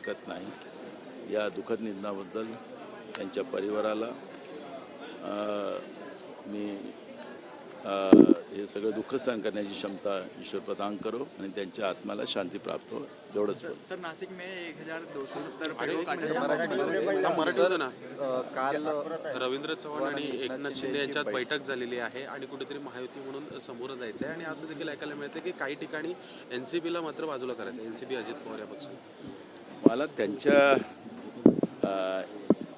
शकत नाही। या दुःखद निधनाबद्दल त्यांच्या परिवाराला मी हे सगळं दुःख सहन करण्याची क्षमता ईश्वर प्रदान करो आणि त्यांच्या आत्म्याला शांती प्राप्त हो, एवढंच बोल। सर नाशिक में 1270 मराठी ना काल रवींद्र चव्हाण आणि एकनाथ शिंदे यांच्यात बैठक झालेली आहे आणि कुठेतरी महायुती म्हणून समोर जायचं आहे आणि असं देखील ऐकायला मिळतं की काही ठिकाणी एनसीपीला मात्र बाजूला करायचं, एनसीपी अजित पवार या पक्षाला। मला त्यांच्या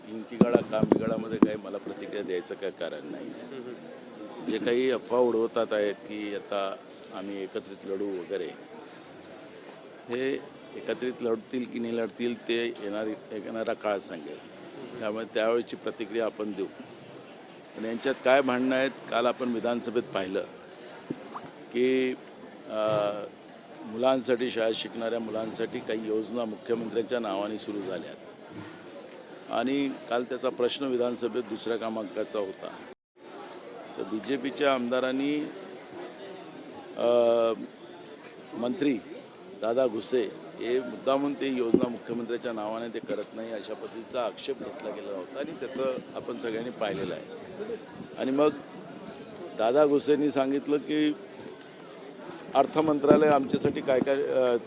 इंतिगाळा कामबिगाळामध्ये काही मला प्रतिक्रिया द्यायचं काही कारण नाही आहे। जे काही अफवा उडवतात आहेत की आता आम्ही एकत्रित लढू वगैरे, हे एकत्रित लढतील की नाही लढतील ते येणारा काळ सांगेल। त्यामुळे त्यावेळेची प्रतिक्रिया आपण देऊ। पण यांच्यात काय भांडणं आहेत, काल आपण विधानसभेत पाहिलं की मुलांसाठी, शाळेत शिकणाऱ्या मुलांसाठी काही योजना मुख्यमंत्र्यांच्या नावाने सुरू झाल्यात आणि काल त्याचा प्रश्न विधानसभेत दुसऱ्या क्रमांकाचा होता। तर BJPच्या आमदारांनी मंत्री दादा घुसे हे मुद्दामून ते योजना मुख्यमंत्र्यांच्या नावाने ते करत नाही अशा पद्धतीचा आक्षेप घेतला गेला होता आणि त्याचं आपण सगळ्यांनी पाहिलेलं आहे। आणि मग दादा घुसेंनी सांगितलं की अर्थ मंत्रालय आमच्यासाठी काय काय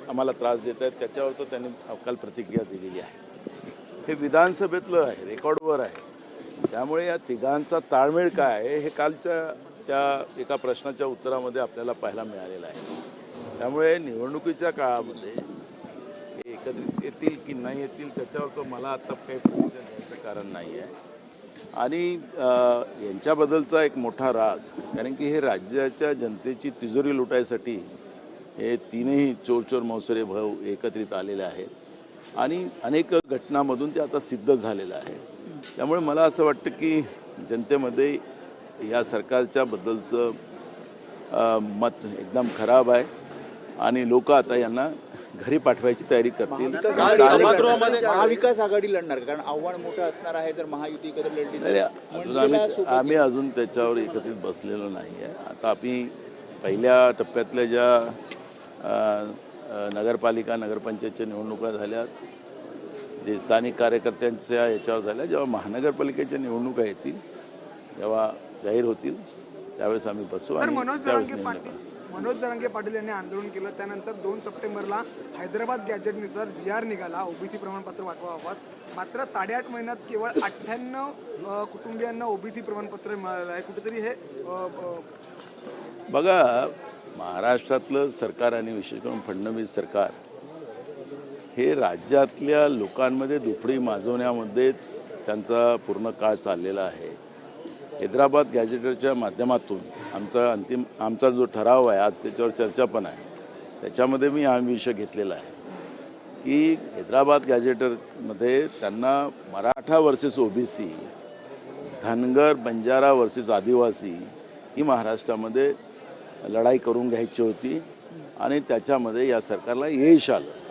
आम्हाला त्रास देत आहेत, त्याच्यावरचं त्यांनी काल प्रतिक्रिया दिलेली आहे। हे विधानसभेतलं आहे, रेकॉर्डवर आहे। त्यामुळे या तिघांचा ताळमेळ काय आहे हे कालच्या त्या एका प्रश्नाच्या उत्तरामध्ये आपल्याला पाहायला मिळालेलं आहे। त्यामुळे निवडणुकीच्या काळामध्ये हे एकत्रित येतील की नाही येतील त्याच्यावरचं मला आता काही प्रतिक्रिया द्यायचं कारण नाही आहे। आणि यांच्याबद्दलचा एक मोठा राग, कारण की हे राज्याच्या जनतेची तिजोरी लुटायसाठी हे तीनही चोर मौसरे भाऊ एकत्रित आलेले आहेत आणि अनेक घटनांमधून ते आता सिद्ध झालेलं आहे। त्यामुळे मला असं वाटतं की जनतेमध्ये या सरकारच्या बद्दलचं मत एकदम खराब आहे आणि लोक आता यांना घरी पाठवायची तयारी करतील। महाविकास आघाडी लढणार कारण आव्हान मोठं असणार आहे जर महायुती एकत्र लढली। आम्ही अजून त्याच्यावर एकत्रित बसलेलो नाही आहे। आता आम्ही पहिल्या टप्प्यातल्या ज्या नगरपालिका नगरपंचायतच्या निवडणुका झाल्या, जे स्थानिक कार्यकर्त्यांच्या याच्यावर झाल्या, जेव्हा महानगरपालिकेच्या निवडणुका येतील, जेव्हा जाहीर होतील त्यावेळेस आम्ही बसू। आणि मनोज जरांगे पाटील यांनी आंदोलन केलं, त्यानंतर 2 सप्टेंबरला हैदराबाद गॅजेटनुसार GR निघाला ओबीसी प्रमाणपत्र वाटपाबाबत। मात्र 8.5 महिन्यात केवळ 98 कुटुंबियांना ओबीसी प्रमाणपत्र मिळालेलं आहे। कुठेतरी हे बघा, महाराष्ट्रातलं सरकार आणि विशेष करून फडणवीस सरकार हे राज्यातल्या लोकांमध्ये दुफडी माजवण्यामध्येच त्यांचा पूर्ण काळ चाललेला आहे। हैदराबाद गॅजेटरच्या माध्यमातून आमचा जो ठराव आहे, आज त्याच्यावर चर्चा पण आहे, त्याच्यामध्ये मी हा विषय घेतलेला आहे की हैदराबाद गॅजेटरमध्ये त्यांना Maratha versus OBC, Dhangar Banjara versus आदिवासी ही महाराष्ट्रामध्ये लढाई करून घ्यायची होती आणि त्याच्यामध्ये या सरकारला यश आलं।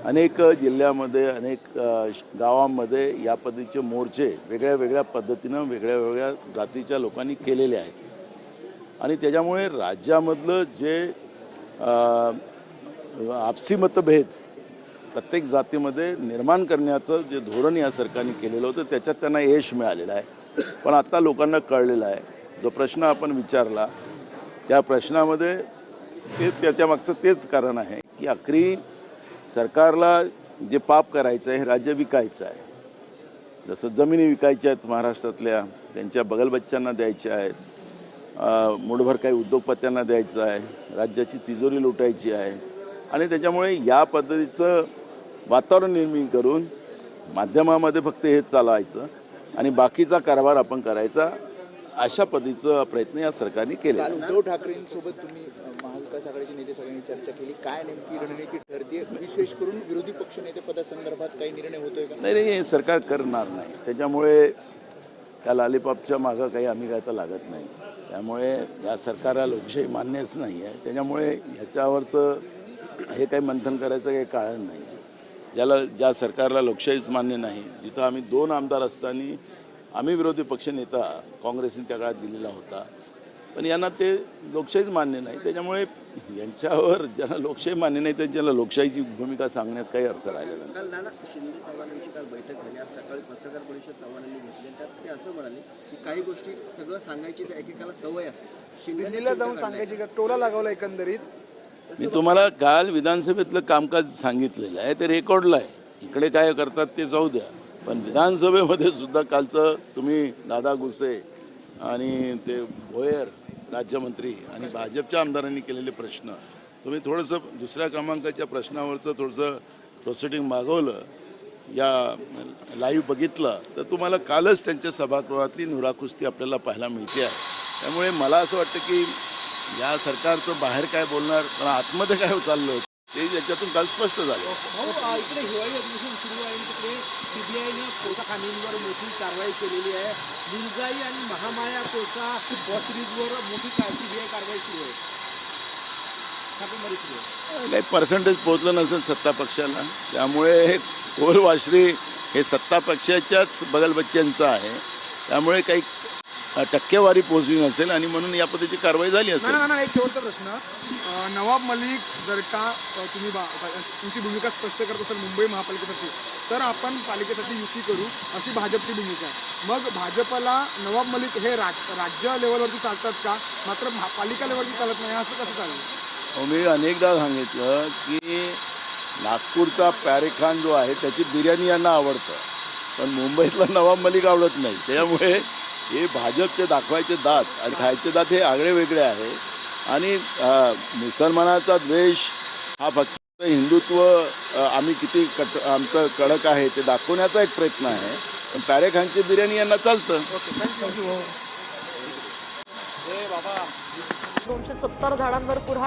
अनेक जिल्ह्यामध्ये, अनेक गावांमध्ये या पद्धतीचे मोर्चे वेगळ्या वेगळ्या पद्धतीनं वेगळ्या वेगळ्या जातीच्या लोकांनी केलेले आहेत आणि त्याच्यामुळे राज्यामधलं जे आपसी मतभेद प्रत्येक जातीमध्ये निर्माण करण्याचं जे धोरण या सरकारने केलेलं होतं त्याच्यात त्यांना यश मिळालेलं आहे। पण आता लोकांना कळलेलं आहे, जो प्रश्न आपण विचारला त्या प्रश्नामध्ये त्याच्यामागचं तेच कारण आहे की आखरी सरकारला जे पाप करायचं आहे हे राज्य विकायचं आहे। जसं जमिनी विकायच्या आहेत महाराष्ट्रातल्या, त्यांच्या बगलबच्च्यांना द्यायच्या आहेत, मुठभर काही उद्योगपत्यांना द्यायचं आहे, राज्याची तिजोरी लुटायची आहे आणि त्याच्यामुळे या पद्धतीचं वातावरण निर्माण करून माध्यमामध्ये फक्त हेच चालवायचं आणि बाकीचा कारभार आपण करायचा, अशा पद्धतीचा प्रयत्न या सरकारने केला। उद्धव ठाकरेंसोबत तुम्ही महाविकास आघाडीचे नेते सगळ्यांनी चर्चा केली, काय नेमकी रणनीती ठरते? विशेष करून विरोधी पक्ष नेते पदासंदर्भात काही निर्णय होतोय का? नाही, हे सरकार करणार नाही। त्याच्यामुळे त्या लालीपापच्या मागं काही आम्ही काय तर लागत नाही। त्यामुळे या सरकारला लोकशाही मान्यच नाही आहे। त्याच्यामुळे ह्याच्यावरचं हे काही मंथन करायचं काही कारण नाही आहे। ज्या सरकारला लोकशाहीच मान्य नाही, जिथं आम्ही 2 आमदार असताना आम्ही विरोधी पक्षनेता काँग्रेसने त्या काळात दिलेला होता, पण यांना ते लोकशाहीच मान्य नाही. त्याच्यामुळे यांच्यावर ज्यांना लोकशाही मान्य नाही त्यांच्याला लोकशाहीची भूमिका सांगण्यात काही अर्थ राहिलेला नाही. काल नाना शिंदे चव्हाणांची काल बैठक झाली. आज सकाळी पत्रकार परिषद चव्हाणांनी घेतली. त्यात ते असं म्हणाले की काही गोष्टी सगळं सांगायची तर एकेकाला सवय असते. दिल्लीला जाऊन सांगायची का टोला लागवला एकंदरीत. मी तुम्हाला काल विधानसभेतलं कामकाज सांगितलेलं आहे, ते रेकॉर्डला आहे. इकडे काय करतात ते जाऊ द्या, पण विधानसभेमध्ये सुद्धा कालचं तुम्ही दादा गुसे आणि ते भोयर राज्यमंत्री आणि भाजपच्या आमदारांनी केलेले प्रश्न तुम्ही थोडंसं दुसऱ्या क्रमांकाच्या प्रश्नावरचं थोडंसं प्रोसिडिंग मागवलं, या लाईव्ह बघितलं तर तुम्हाला कालच त्यांच्या सभागृहातली नुराकुस्ती आपल्याला पाहायला मिळते आहे. त्यामुळे मला असं वाटतं की या सरकारचं बाहेर काय बोलणार पण आतमध्ये काय चाललं ते याच्यातून काल स्पष्ट झालं. इकडे हिवाळी अधिवेशन सुरू आहे. तिकडे सीबीआयने कोळसा खाणींवर मोठी कारवाई केलेली आहे. लिंगाई आणि महामाया कोळसा सिरीजवर मोठी सीबीआय कारवाई सुरू आहे. छापेमारी सुरू आहे. काही पर्सेंटेज पोहोचलं नसेल सत्ता पक्षाला, त्यामुळे हे कोलवाश्री हे सत्ता पक्षाच्याच बगलबच्च्यांचं आहे. त्यामुळे काही टक्केवारी पोहोचली नसेल आणि म्हणून या पद्धतीची कारवाई झाली असेल. ना एक शेवटचा प्रश्न. नवाब मलिक जर का तुम्ही तुमची भूमिका स्पष्ट करत असाल मुंबई महापालिकेसाठी, तर आपण पालिकेसाठी युती करू अशी भाजपची भूमिका आहे. मग भाजपला नवाब मलिक हे राज्य लेवलवरती चालतात का, मात्र पालिका लेवलवरती चालत नाही, असं कसं चालेल? मी अनेकदा सांगितलं की नागपूरचा पॅरेखान जो आहे त्याची बिर्याणी यांना आवडतं, पण मुंबईतला नवाब मलिक आवडत नाही. त्यामुळे हे भाजपचे दाखवायचे दात आणि खायचे दात हे आगळे वेगळे आहे. आणि मुसलमानाचा द्वेष हा फक्त हिंदुत्व आम्ही किती आमचं कडक आहे ते दाखवण्याचा एक प्रयत्न आहे. पण पॅरेखानची बिर्याणी यांना चालतं. 270 झाडांवर कुऱ्हाड.